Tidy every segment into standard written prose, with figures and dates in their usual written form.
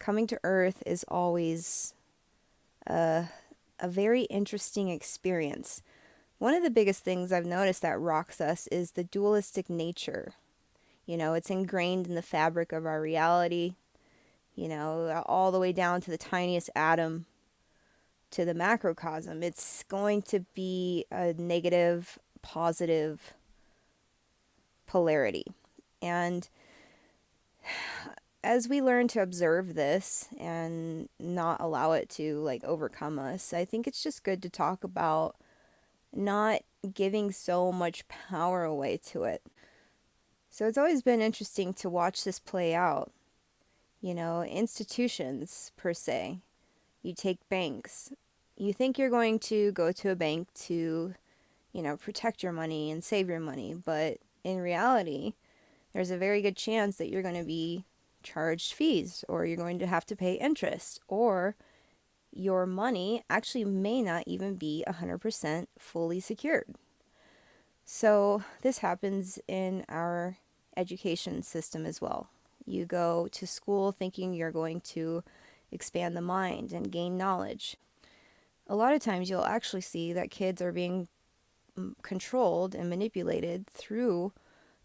coming to Earth is always a very interesting experience. One of the biggest things I've noticed that rocks us is the dualistic nature. It's ingrained in the fabric of our reality, all the way down to the tiniest atom to the macrocosm. It's going to be a negative, positive polarity. And as we learn to observe this and not allow it to overcome us, I think it's just good to talk about not giving so much power away to it. So it's always been interesting to watch this play out. Institutions per se. You take banks. You think you're going to go to a bank to, protect your money and save your money, but in reality, there's a very good chance that you're going to be charged fees, or you're going to have to pay interest, or your money actually may not even be 100% fully secured. So this happens in our education system as well. You go to school thinking you're going to expand the mind and gain knowledge. A lot of times you'll actually see that kids are being controlled and manipulated through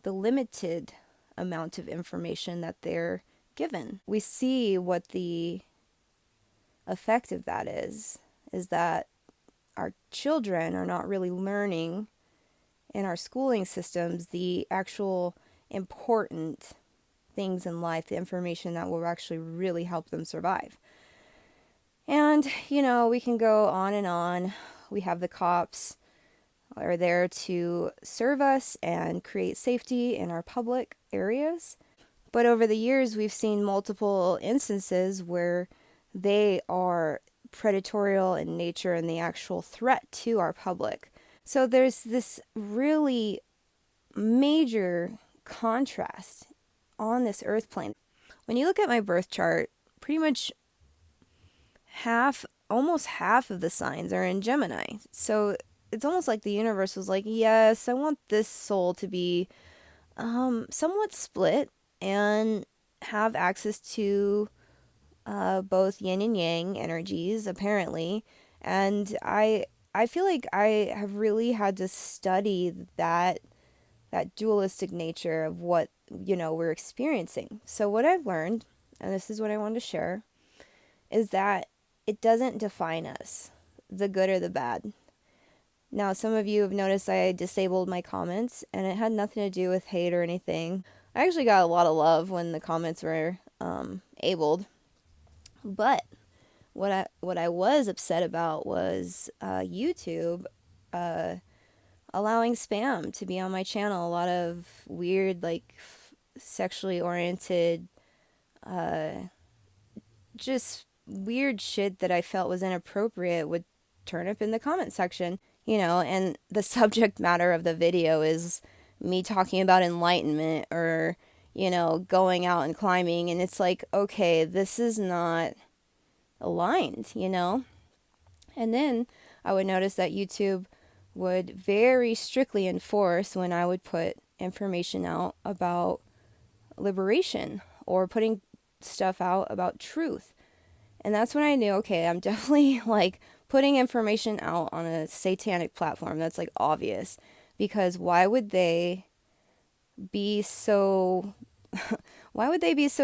the limited amount of information that they're given. We see what the effect of that is that our children are not really learning in our schooling systems the actual important things in life, the information that will actually really help them survive. And, we can go on and on. We have the cops are there to serve us and create safety in our public areas. But over the years, we've seen multiple instances where they are predatory in nature and the actual threat to our public. So there's this really major contrast on this earth plane. When you look at my birth chart, pretty much almost half of the signs are in Gemini. So it's almost like the universe was like, yes, I want this soul to be somewhat split and have access to both yin and yang energies, apparently. And I feel like I have really had to study that dualistic nature of what we're experiencing. So what I've learned, and this is what I wanted to share, is that it doesn't define us, the good or the bad. Now, some of you have noticed I disabled my comments, and it had nothing to do with hate or anything. I actually got a lot of love when the comments were abled. But what I was upset about was YouTube allowing spam to be on my channel. A lot of weird, sexually oriented, just weird shit that I felt was inappropriate would turn up in the comment section. And the subject matter of the video is me talking about enlightenment or, going out and climbing. And it's like, okay, this is not aligned, And then I would notice that YouTube would very strictly enforce when I would put information out about liberation or putting stuff out about truth. And that's when I knew, okay, I'm definitely putting information out on a satanic platform. That's obvious, because why would they be so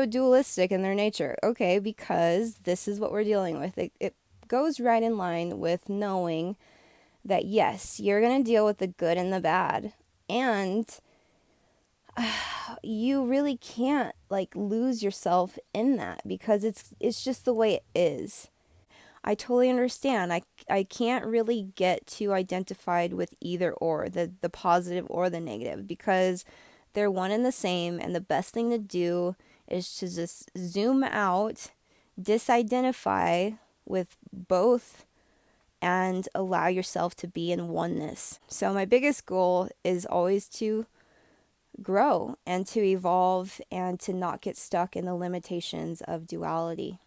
dualistic in their nature? Okay, because this is what we're dealing with. It goes right in line with knowing that yes, you're going to deal with the good and the bad, and you really can't lose yourself in that, because it's just the way it is. I totally understand. I can't really get too identified with either or, the positive or the negative, because they're one and the same, and the best thing to do is to just zoom out, disidentify with both, and allow yourself to be in oneness. So my biggest goal is always to grow and to evolve and to not get stuck in the limitations of duality.